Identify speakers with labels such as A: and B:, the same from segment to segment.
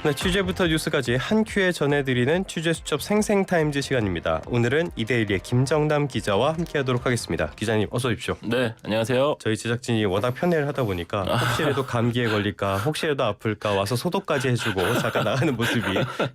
A: 네, 취재부터 뉴스까지 한 큐에 전해드리는 취재 수첩 생생타임즈 시간입니다. 오늘은 이데일리의 김정남 기자와 함께하도록 하겠습니다. 기자님 어서 오십시오.
B: 네, 안녕하세요.
A: 저희 제작진이 워낙 편애를 하다 보니까 혹시라도 감기에 걸릴까 혹시라도 아플까 와서 소독까지 해주고 잠깐 나가는 모습이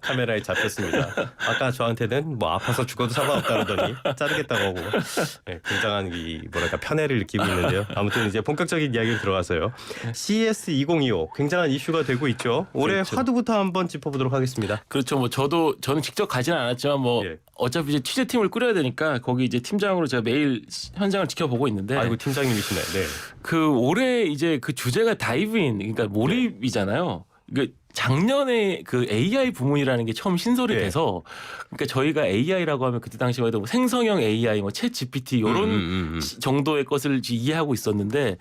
A: 카메라에 잡혔습니다. 아까 저한테는 뭐 아파서 죽어도 상관없다 그러더니 자르겠다고 하고 네, 굉장한 이 뭐랄까 편애를 느끼고 있는데요. 아무튼 이제 본격적인 이야기로 들어가서요. CES 2025 굉장한 이슈가 되고 있죠. 올해
B: 그렇죠.
A: 화두부터 한번 짚어보도록 하겠습니다.
B: 그렇죠. 뭐 저는 직접 가지는 않았지만 뭐
A: 예.
B: 어차피 이제 취재팀을 꾸려야 되니까 거기 이제 팀장으로 제가 매일 현장을 지켜보고 있는데
A: 아이고 팀장님이시네. 네.
B: 그 올해 이제 그 주제가 다이브인 그러니까 몰입이잖아요. 그 작년에 그 AI 부문이라는 게 처음 신설이
A: 예.
B: 돼서 그러니까 저희가 AI라고 하면 그때 당시만 해도 뭐 생성형 AI, 뭐 챗 GPT 이런 정도의 것을 이해하고 있었는데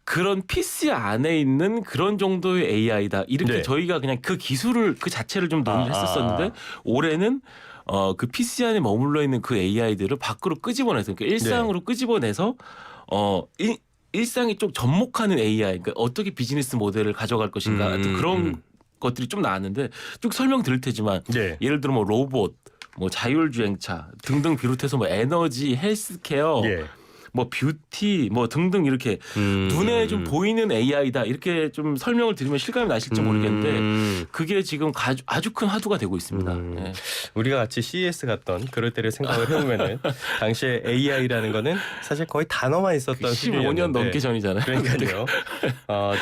B: 그런 PC 안에 있는 그런 정도의 AI다 이렇게
A: 네.
B: 저희가 그냥 그 기술을 그 자체를 좀 논의를 했었었는데 올해는 그 PC 안에 머물러 있는 그 AI들을 밖으로 끄집어내서 그러니까 일상으로 끄집어내서 일상이 좀 접목하는 AI 그러니까 어떻게 비즈니스 모델을 가져갈 것인가 하여튼 그런 것들이 좀 나왔는데 쭉 설명드릴 테지만
A: 네.
B: 예를 들어 뭐 로봇, 뭐 자율주행차 등등 비롯해서 뭐 에너지, 헬스케어
A: 예.
B: 뭐 뷰티 뭐 등등 이렇게 눈에 좀 보이는 AI다 이렇게 좀 설명을 드리면 실감이 나실지 모르겠는데 그게 지금 아주 큰 화두가 되고 있습니다. 네.
A: 우리가 같이 CES 갔던 그럴 때를 생각을 해보면은 당시에 AI라는 거는 사실 거의 단어만 있었던
B: 15년 넘게 전이잖아요.
A: 그러니까요.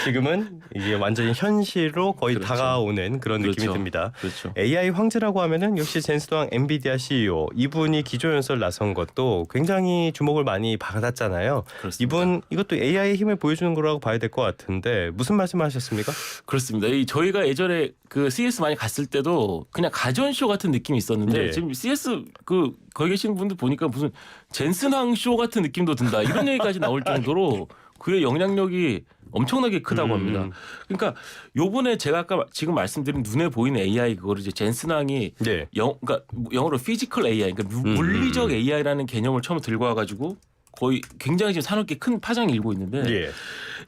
A: 지금은 이게 완전히 현실로 거의
B: 그렇죠.
A: 다가오는 그런
B: 그렇죠.
A: 느낌이 듭니다.
B: 그렇죠.
A: AI 황제라고 하면은 역시 젠슨 황 엔비디아 CEO 이분이 기조연설 나선 것도 굉장히 주목을 많이 받았잖아요.
B: 그렇습니다.
A: 이분 이것도 AI의 힘을 보여주는 거라고 봐야 될 것 같은데 무슨 말씀하셨습니까?
B: 그렇습니다. 저희가 예전에 그 CS 많이 갔을 때도 그냥 가전쇼 같은 느낌이 있었는데
A: 네.
B: 지금 CS 거기 계시는 분들 보니까 무슨 젠슨왕 쇼 같은 느낌도 든다 이런 얘기까지 나올 정도로 그의 영향력이 엄청나게 크다고 합니다. 그러니까 요번에 제가 아까 지금 말씀드린 눈에 보이는 AI 그거를 이제 젠슨왕이
A: 네.
B: 그러니까 영어로 피지컬 AI 그러니까 물리적 AI라는 개념을 처음 들고 와가지고 거의 굉장히 지금 산업계 큰 파장이 일고 있는데
A: 예.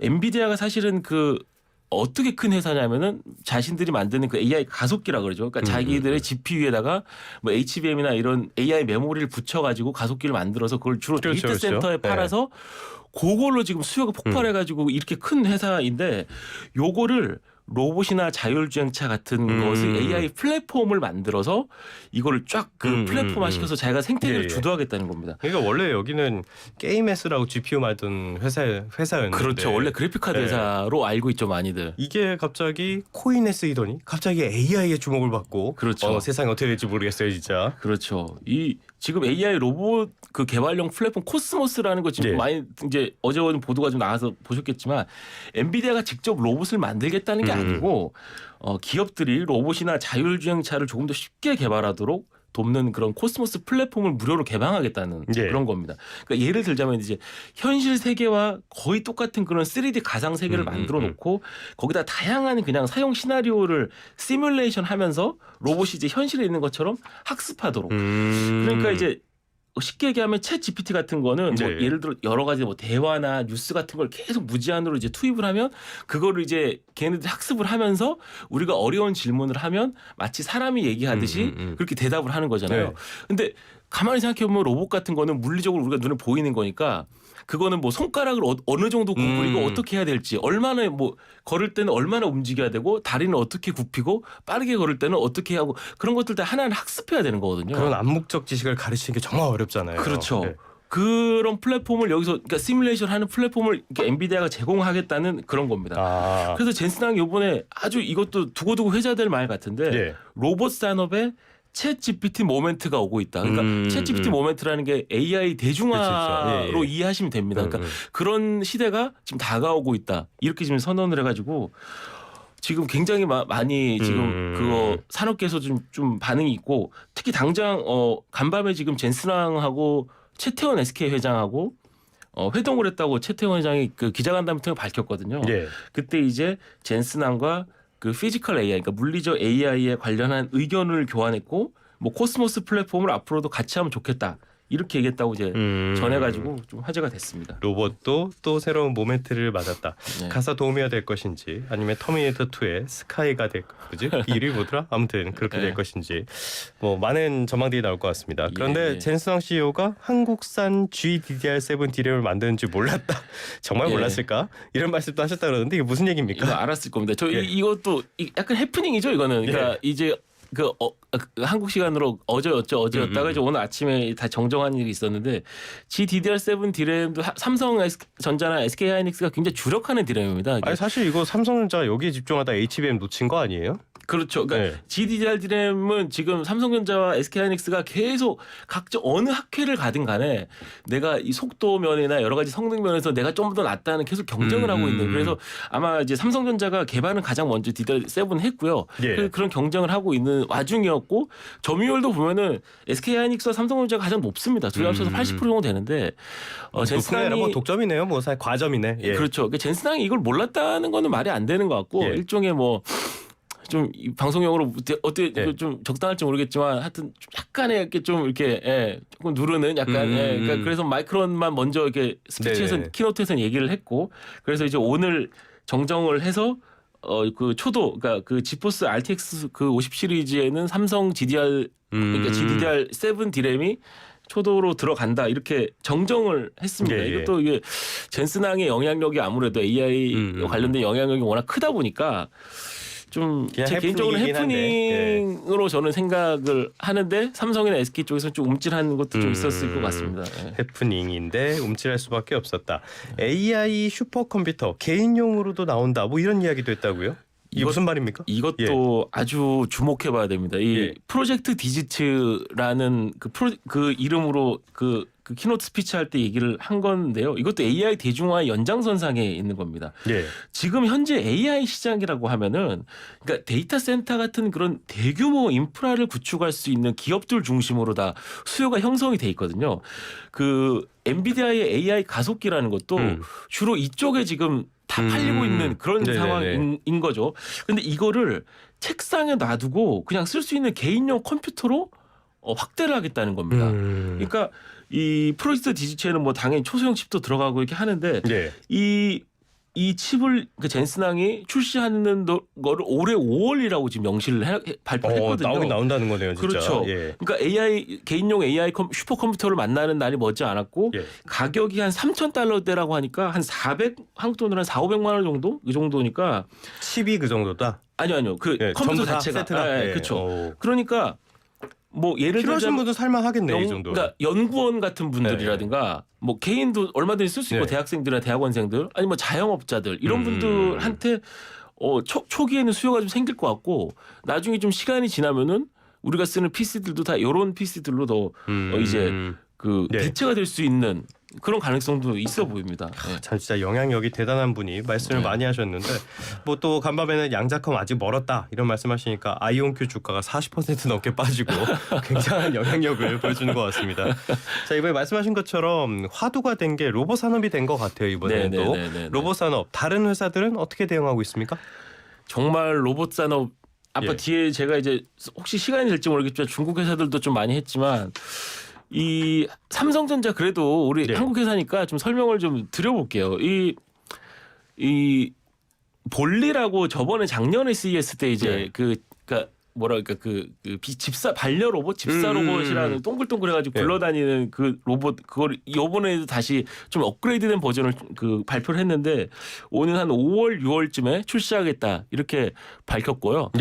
B: 엔비디아가 사실은 그 어떻게 큰 회사냐면은 자신들이 만드는 그 AI 가속기라 그러죠. 그러니까 자기들의 GPU에다가 뭐 HBM이나 이런 AI 메모리를 붙여가지고 가속기를 만들어서 그걸 주로
A: 그렇죠,
B: 데이터 센터에
A: 그렇죠.
B: 팔아서 그걸로 지금 수요가 폭발해가지고 이렇게 큰 회사인데 요거를 로봇이나 자율주행차 같은 것을 AI 플랫폼을 만들어서 이거를 쫙 그 플랫폼화 시켜서 자기가 생태계를
A: 예, 예.
B: 주도하겠다는 겁니다.
A: 그러니까 원래 여기는 게임S라고 GPU 만든 회사였는데
B: 그렇죠. 원래 그래픽카드
A: 네.
B: 회사로 알고 있죠 많이들.
A: 이게 갑자기 코인에 쓰이더니 갑자기 AI의 주목을 받고
B: 그렇죠.
A: 세상이 어떻게 될지 모르겠어요 진짜.
B: 그렇죠. 이 지금 AI 로봇 그 개발용 플랫폼 코스모스라는 거 지금
A: 네.
B: 많이 이제 어제 오늘 보도가 좀 나와서 보셨겠지만 엔비디아가 직접 로봇을 만들겠다는 게 아니고 기업들이 로봇이나 자율주행차를 조금 더 쉽게 개발하도록 돕는 그런 코스모스 플랫폼을 무료로 개방하겠다는
A: 예.
B: 그런 겁니다. 그러니까 예를 들자면 이제 현실 세계와 거의 똑같은 그런 3D 가상 세계를 만들어 놓고 거기다 다양한 그냥 사용 시나리오를 시뮬레이션 하면서 로봇이 이제 현실에 있는 것처럼 학습하도록. 그러니까 이제 쉽게 얘기하면 챗 GPT 같은 거는 뭐
A: 네.
B: 예를 들어 여러 가지 뭐 대화나 뉴스 같은 걸 계속 무제한으로 이제 투입을 하면 그거를 이제 걔네들이 학습을 하면서 우리가 어려운 질문을 하면 마치 사람이 얘기하듯이 그렇게 대답을 하는 거잖아요.
A: 네.
B: 근데 가만히 생각해 보면 로봇 같은 거는 물리적으로 우리가 눈에 보이는 거니까 그거는 뭐 손가락을 어느 정도 구부리고 어떻게 해야 될지 얼마나 뭐 걸을 때는 얼마나 움직여야 되고 다리는 어떻게 굽히고 빠르게 걸을 때는 어떻게 하고 그런 것들 다 하나하나 학습해야 되는 거거든요.
A: 그런 암묵적 지식을 가르치는 게 정말 어렵잖아요.
B: 그렇죠.
A: 네.
B: 그런 플랫폼을 여기서 그러니까 시뮬레이션 하는 플랫폼을 이렇게 엔비디아가 제공하겠다는 그런 겁니다. 그래서 젠슨왕이 이번에 아주 이것도 두고두고 회자될 말 같은데
A: 예.
B: 로봇 산업에 챗 GPT 모멘트가 오고 있다. 그러니까 챗 GPT 모멘트라는 게 AI 대중화로
A: 그렇죠. 예, 예.
B: 이해하시면 됩니다. 그러니까 그런 시대가 지금 다가오고 있다. 이렇게 지금 선언을 해가지고 지금 굉장히 많이 지금 그거 산업계에서 좀 반응이 있고 특히 당장 간밤에 지금 젠슨왕하고 최태원 SK 회장하고 회동을 했다고 최태원 회장이 그 기자간담회 통해 밝혔거든요.
A: 예.
B: 그때 이제 젠슨왕과 그 피지컬 AI, 그러니까 물리적 AI에 관련한 의견을 교환했고, 뭐 코스모스 플랫폼을 앞으로도 같이 하면 좋겠다. 이렇게 얘기했다고 이제 전해가지고 좀 화제가 됐습니다.
A: 로봇도 또 새로운 모멘트를 맞았다.
B: 네.
A: 가사 도우미가 될 것인지 아니면 터미네이터 2의 스카이가 될 거지? 이름이 뭐더라? 아무튼 그렇게
B: 네.
A: 될 것인지 뭐 많은 전망들이 나올 것 같습니다. 그런데
B: 예.
A: 젠스왕 CEO가 한국산 GDDR7 D램을 만드는 줄 몰랐다. 정말
B: 예.
A: 몰랐을까? 이런 말씀도 하셨다 그러는데 이게 무슨 얘기입니까?
B: 이거 알았을 겁니다. 저
A: 예.
B: 이것도 약간 해프닝이죠. 이거는 그러니까 이제 그 한국 시간으로 어제였다가 이제 오늘 아침에 다 정정한 일이 있었는데 GDDR7 D램도 삼성전자나 SK하이닉스가 굉장히 주력하는 D램입니다.
A: 아니 사실 이거 삼성전자 여기에 집중하다 HBM 놓친 거 아니에요?
B: 그렇죠. 그러니까 GDDR D램은 지금 삼성전자와 SK하이닉스가 계속 각자 어느 학회를 가든 간에 내가 이 속도 면이나 여러 가지 성능 면에서 내가 좀 더 낫다는 계속 경쟁을 하고 있는. 그래서 아마 이제 삼성전자가 개발은 가장 먼저 DDR7 했고요.
A: 예.
B: 그런 경쟁을 하고 있는 와중이었고 점유율도 보면은 SK하이닉스와 삼성전자가 가장 높습니다. 둘이 합쳐서 80% 정도 되는데
A: 젠스낭이 뭐 독점이네요. 뭐 사실 과점이네. 예.
B: 그렇죠. 그러니까 젠스낭이 이걸 몰랐다는 거는 말이 안 되는 것 같고
A: 예.
B: 일종의 뭐 좀 방송용으로 어떻게
A: 예.
B: 좀 적당할지 모르겠지만 하여튼 좀 약간의 이렇게 좀 이렇게 조금 누르는 약간 그러니까 그래서 마이크론만 먼저 이렇게 스피치에서
A: 네네.
B: 키노트에서 얘기를 했고 그래서 이제 오늘 정정을 해서 그 초도 그러니까 그 지포스 RTX 그 50 시리즈에는 삼성 GDR 그러니까 GDDR7 D램이 초도로 들어간다 이렇게 정정을 했습니다.
A: 예, 예.
B: 이것도 이게 젠스낭의 영향력이 아무래도 AI 관련된 영향력이 워낙 크다 보니까 좀 제 개인적으로 해프닝으로 저는 생각을 하는데 삼성이나 SK 쪽에서 좀 움찔한 것도 좀 있었을 것 같습니다. 예.
A: 해프닝인데 움찔할 수밖에 없었다. AI 슈퍼컴퓨터 개인용으로도 나온다. 뭐 이런 이야기도 했다고요? 이게 무슨 말입니까?
B: 이것도 아주 주목해봐야 됩니다. 이 프로젝트 디지트라는 그 이름으로 그 키노트 스피치 할 때 얘기를 한 건데요. 이것도 AI 대중화 연장선상에 있는 겁니다.
A: 예.
B: 지금 현재 AI 시장이라고 하면은 그러니까 데이터 센터 같은 그런 대규모 인프라를 구축할 수 있는 기업들 중심으로 다 수요가 형성이 돼 있거든요. 그 엔비디아의 AI 가속기라는 것도 주로 이쪽에 지금 다 팔리고 있는 그런
A: 네네네.
B: 상황인 거죠. 근데 이거를 책상에 놔두고 그냥 쓸 수 있는 개인용 컴퓨터로 확대를 하겠다는 겁니다. 그러니까 이 프로젝트 디지체는 뭐 당연히 초소형 칩도 들어가고 이렇게 하는데
A: 예.
B: 이 칩을 그 젠스낭이 출시하는 거를 올해 5월이라고 지금 명시를 발표했거든요.
A: 나온다는 거네요, 진짜.
B: 그렇죠.
A: 예.
B: 그러니까 개인용 AI 슈퍼컴퓨터를 만나는 날이 머지 않았고
A: 예.
B: 가격이 한 3,000달러대라고 하니까 한 400 한국 돈으로 한 4,500만 원 정도? 이 정도니까
A: 칩이 그 정도다.
B: 아니요. 그 컴퓨터
A: 전부 다
B: 자체가
A: 세트다.
B: 그렇죠. 그러니까 뭐 예를
A: 필요하신
B: 들자면
A: 분은 살만하겠네 이 정도.
B: 그러니까 연구원 같은 분들이라든가 뭐 개인도 얼마든지 쓸 수 있고 대학생들이나 대학원생들 아니 뭐 자영업자들 이런 분들한테 초기에는 수요가 좀 생길 것 같고 나중에 좀 시간이 지나면은 우리가 쓰는 PC들도 다 이런 PC들로 더 이제 그 대체가 될 수 있는 그런 가능성도 있어 보입니다.
A: 참 진짜 영향력이 대단한 분이 말씀을 많이 하셨는데 뭐 또 간밤에는 양자컴 아직 멀었다 이런 말씀하시니까 아이온큐 주가가 40% 넘게 빠지고 굉장한 영향력을 보여주는 것 같습니다. 자 이번에 말씀하신 것처럼 화두가 된 게 로봇 산업이 된 것 같아요 이번에는 또 로봇 산업 다른 회사들은 어떻게 대응하고 있습니까?
B: 정말 로봇 산업 아까 뒤에 제가 이제 혹시 시간이 될지 모르겠지만 중국 회사들도 좀 많이 했지만. 이 삼성전자 그래도 우리 한국 회사니까 좀 설명을 좀 드려볼게요. 이 볼리라고 저번에 작년에 CES 때 이제 그러니까 뭐랄까 그 집사 반려 로봇 집사 로봇이라는 동글동글해가지고 굴러다니는 그 로봇 그걸 이번에도 다시 좀 업그레이드된 버전을 그 발표를 했는데 오는 한 5월 6월쯤에 출시하겠다 이렇게 밝혔고요.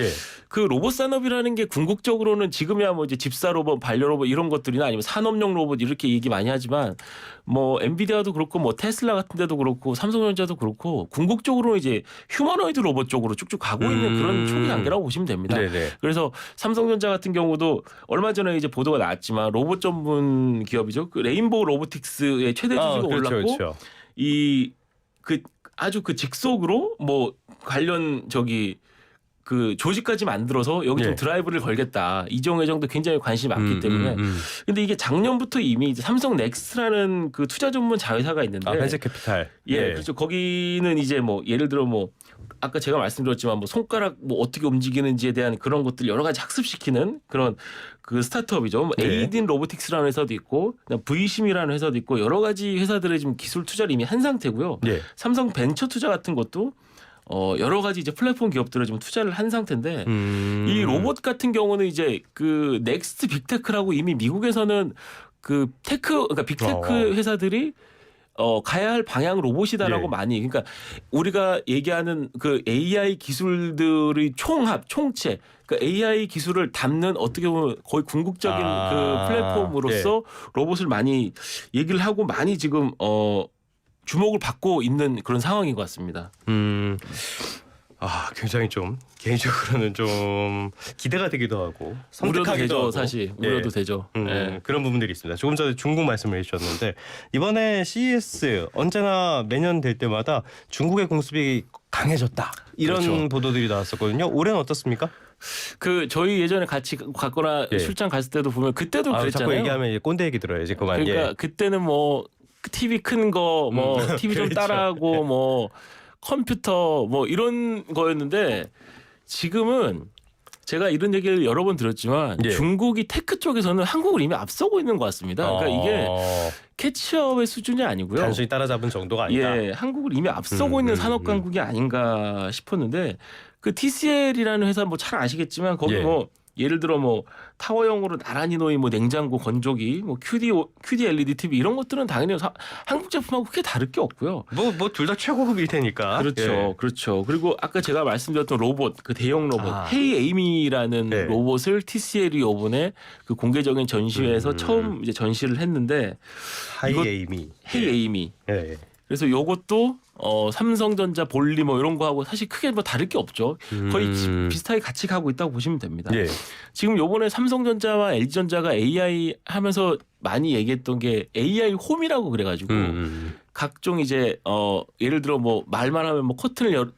B: 그 로봇 산업이라는 게 궁극적으로는 지금이야 뭐 이제 집사 로봇, 반려 로봇 이런 것들이나 아니면 산업용 로봇 이렇게 얘기 많이 하지만 뭐 엔비디아도 그렇고 뭐 테슬라 같은 데도 그렇고 삼성전자도 그렇고 궁극적으로 이제 휴머노이드 로봇 쪽으로 쭉쭉 가고 있는 그런 초기 단계라고 보시면 됩니다. 그래서 삼성전자 같은 경우도 얼마 전에 이제 보도가 나왔지만 로봇 전문 기업이죠. 그 레인보우 로보틱스의 최대 주주가 올랐고 아주 그 직속으로 뭐 관련 그 조직까지 만들어서 여기 좀 드라이브를 걸겠다. 이종 회장도 굉장히 관심이 많기 때문에. 근데 이게 작년부터 이미 이제 삼성 넥스트라는 그 투자 전문 자회사가 있는데.
A: 벤처 캐피탈.
B: 그렇죠. 거기는 이제 뭐 예를 들어 뭐 아까 제가 말씀드렸지만 뭐 손가락 뭐 어떻게 움직이는지에 대한 그런 것들 여러 가지 학습시키는 그런 그 스타트업이죠. 뭐
A: 네.
B: 에이딘 로보틱스라는 회사도 있고 V심이라는 회사도 있고 여러 가지 회사들의 지금 기술 투자를 이미 한 상태고요.
A: 예.
B: 삼성 벤처 투자 같은 것도 여러 가지 이제 플랫폼 기업들을 지금 투자를 한 상태인데 이 로봇 같은 경우는 이제 그 넥스트 빅테크라고 이미 미국에서는 그 테크 그러니까 빅테크 회사들이 가야 할 방향 로봇이다라고
A: 예.
B: 많이 그러니까 우리가 얘기하는 그 AI 기술들의 총합 총체 그러니까 AI 기술을 담는 어떻게 보면 거의 궁극적인 그 플랫폼으로서 로봇을 많이 얘기를 하고 많이 지금 주목을 받고 있는 그런 상황인 것 같습니다.
A: 굉장히 좀 개인적으로는 좀 기대가 되기도 하고
B: 우려도
A: 선택하기도
B: 되죠,
A: 하고.
B: 사실 우려도 되죠. 예.
A: 그런 부분들이 있습니다. 조금 전에 중국 말씀을 해주셨는데 이번에 CES 언제나 매년 될 때마다 중국의 공습이 강해졌다 이런
B: 그렇죠.
A: 보도들이 나왔었거든요. 올해는 어떻습니까?
B: 그 저희 예전에 같이 갔거나
A: 예.
B: 출장 갔을 때도 보면 그때도
A: 자꾸
B: 그랬잖아요.
A: 얘기하면 이제 꼰대 얘기 들어야지 그만.
B: 그러니까 그때는 뭐 TV 큰 거, 뭐 TV 좀
A: 그렇죠.
B: 따라하고 뭐 컴퓨터 뭐 이런 거였는데 지금은 제가 이런 얘기를 여러 번 들었지만
A: 예.
B: 중국이 테크 쪽에서는 한국을 이미 앞서고 있는 것 같습니다. 그러니까 이게 캐치업의 수준이 아니고요.
A: 단순히 따라잡은 정도가 아니다.
B: 예, 한국을 이미 앞서고 있는 산업 강국이 아닌가 싶었는데 그 TCL이라는 회사 뭐 잘 아시겠지만 거기
A: 예.
B: 뭐 예를 들어 뭐 타워형으로 나란히 놓인 뭐 냉장고 건조기, 뭐 QD LED TV 이런 것들은 당연히 한국 제품하고 크게 다를 게 없고요.
A: 뭐 둘 다 최고급일 테니까.
B: 그렇죠,
A: 예.
B: 그렇죠. 그리고 아까 제가 말씀드렸던 로봇, 그 대형 로봇, 헤이 에이미라는
A: 네.
B: 로봇을 TCL이 이번에 그 공개적인 전시회에서 처음 이제 전시를 했는데
A: 하이
B: 이거-
A: 에이미.
B: 헤이 에이미.
A: 예.
B: 그래서 요것도 삼성전자 볼리 뭐 이런 거하고 사실 크게 뭐 다를 게 없죠. 거의 비슷하게 같이 가고 있다고 보시면 됩니다.
A: 예.
B: 지금 요번에 삼성전자와 LG전자가 AI 하면서 많이 얘기했던 게 AI 홈이라고 그래가지고 각종 이제 예를 들어 뭐 말만 하면 뭐 커튼을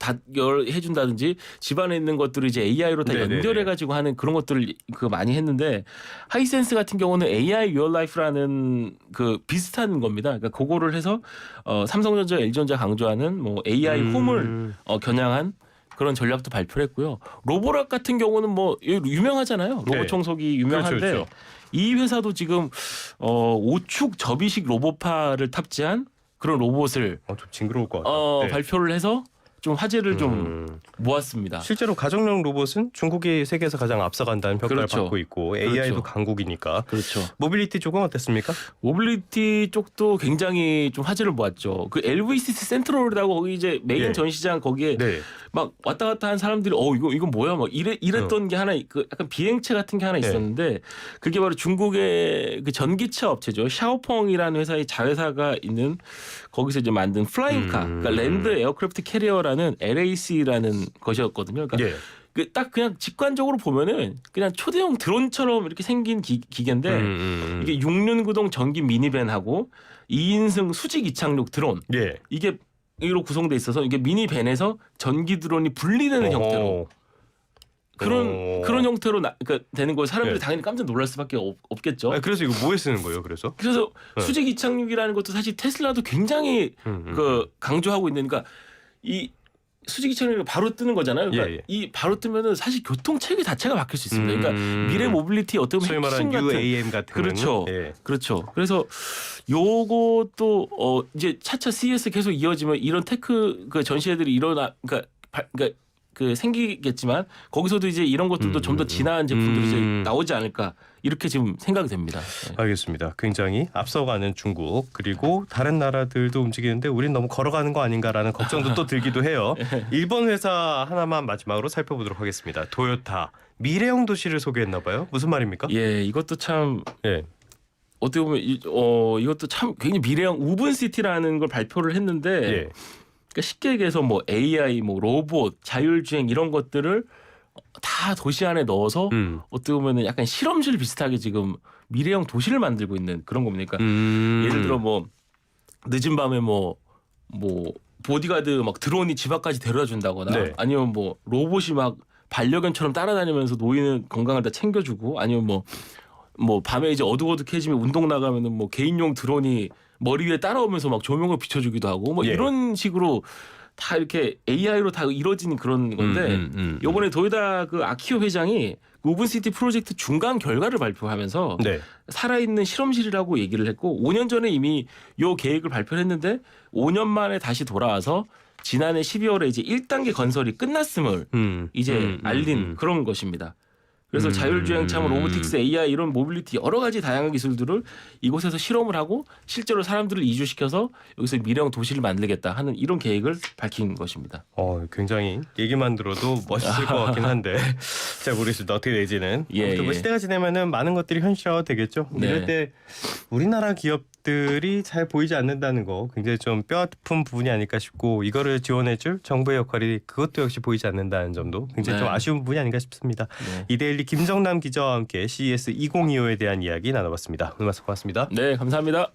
B: 해준다든지 집안에 있는 것들을 이제 AI로 다
A: 네네네.
B: 연결해가지고 하는 그런 것들을 그 많이 했는데 하이센스 같은 경우는 AI Your Life라는 그 비슷한 겁니다. 그러니까 그거를 해서 삼성전자, LG전자 강조하는 뭐 AI 홈을 겨냥한 그런 전략도 발표를 했고요. 로보락 같은 경우는 뭐 유명하잖아요. 로봇
A: 네.
B: 청소기 유명한데
A: 그렇죠, 그렇죠.
C: 이
B: 회사도 지금 5축 접이식 로봇파를 탑재한 그런 로봇을
A: 좀 징그러울 것 같아요. 네.
B: 발표를 해서 좀 화제를 좀 모았습니다.
A: 실제로 가정용 로봇은 중국이 세계에서 가장 앞서간다는 평가를
B: 그렇죠.
A: 받고 있고 AI도
B: 그렇죠.
A: 강국이니까.
B: 그렇죠.
A: 모빌리티 쪽은 어땠습니까?
B: 모빌리티 쪽도 굉장히 좀 화제를 모았죠. 그 LVCC 센트럴이라고 거기 이제 메인
A: 예.
B: 전시장 거기에
A: 네.
B: 막 왔다 갔다 한 사람들이 이건 뭐야 막 이랬던 게 하나 그 약간 비행체 같은 게 하나 있었는데 그게 바로 중국의 그 전기차 업체죠. 샤오펑이라는 회사의 자회사가 있는 거기서 이제 만든 플라잉카, 그러니까 랜드 에어크래프트 캐리어라는 LAC라는 것이었거든요. 그러니까
A: 예.
B: 딱 그냥 직관적으로 보면은 그냥 초대형 드론처럼 이렇게 생긴 기계인데 이게 6륜 구동 전기 미니밴하고 2인승 수직 이착륙 드론
A: 예.
B: 이게 이로 구성돼 있어서 이게 미니밴에서 전기 드론이 분리되는 형태로 그런 형태로 그러니까 되는 거 사람들이
A: 네.
B: 당연히 깜짝 놀랄 수밖에 없겠죠.
A: 그래서 이거 뭐에 쓰는 거예요? 그래서?
B: 그래서 수직 이착륙이라는 것도 사실 테슬라도 굉장히 그 강조하고 있는 그러니까 이 수직 이착륙이 바로 뜨는 거잖아요. 그러니까
A: 예.
B: 이 바로 뜨면은 사실 교통 체계 자체가 바뀔 수 있습니다. 그러니까 미래 모빌리티 어떻게
A: 소위
B: 보면 핵심
A: 말하는
B: 같은
A: UAM 같은
B: 그렇죠.
A: 예.
B: 그렇죠. 그래서 요것도 이제 차차 CES 계속 이어지면 이런 테크 그 전시회들이 그러니까 그 생기겠지만 거기서도 이제 이런 것들도 좀 더 진화한 제품들이 이제 나오지 않을까 이렇게 지금 생각이 됩니다. 네.
A: 알겠습니다. 굉장히 앞서가는 중국 그리고 다른 나라들도 움직이는데 우린 너무 걸어가는 거 아닌가라는 걱정도 또 들기도 해요. 일본 회사 하나만 마지막으로 살펴보도록 하겠습니다. 도요타 미래형 도시를 소개했나 봐요. 무슨 말입니까?
B: 예, 이것도 참
A: 예.
B: 어떻게 보면 이것도 참 굉장히 미래형 우분시티라는 걸 발표를 했는데
A: 예.
B: 그러니까 쉽게 얘기해서 뭐 AI, 뭐 로봇, 자율주행 이런 것들을 다 도시 안에 넣어서 어떻게 보면은 약간 실험실 비슷하게 지금 미래형 도시를 만들고 있는 그런 겁니다. 그러니까 예를 들어 뭐 늦은 밤에 뭐 보디가드 막 드론이 집 앞까지 데려다 준다거나
A: 네.
B: 아니면 뭐 로봇이 막 반려견처럼 따라다니면서 노인의 건강을 다 챙겨주고 아니면 뭐 밤에 이제 어둑어둑해지면 운동 나가면은 뭐 개인용 드론이 머리 위에 따라오면서 막 조명을 비춰주기도 하고 뭐
A: 예.
B: 이런 식으로 다 이렇게 AI로 다 이루어지는 그런 건데 요번에 도요타 그 아키오 회장이 오픈시티 프로젝트 중간 결과를 발표하면서
A: 네.
B: 살아있는 실험실이라고 얘기를 했고 5년 전에 이미 요 계획을 발표를 했는데 5년 만에 다시 돌아와서 지난해 12월에 이제 1단계 건설이 끝났음을 이제 알린 그런 것입니다. 그래서 자율주행차, 로보틱스, AI 이런 모빌리티 여러 가지 다양한 기술들을 이곳에서 실험을 하고 실제로 사람들을 이주시켜서 여기서 미래형 도시를 만들겠다 하는 이런 계획을 밝힌 것입니다.
A: 굉장히 얘기만 들어도 멋있을 것 같긴 한데 잘 모르겠습니다. 어떻게 될지는.
B: 예,
A: 아무튼 뭐
B: 예.
A: 시대가 지나면은 많은 것들이 현실화가 되겠죠.
B: 네.
A: 이럴 때 우리나라 기업들이 잘 보이지 않는다는 거 굉장히 좀 뼈아픈 부분이 아닐까 싶고 이거를 지원해줄 정부의 역할이 그것도 역시 보이지 않는다는 점도 굉장히
B: 네.
A: 좀 아쉬운 부분이 아닌가 싶습니다.
B: 네.
A: 이데일리 김정남 기자와 함께 CES 2025에 대한 이야기 나눠봤습니다. 오늘 말씀 고맙습니다.
B: 네, 감사합니다.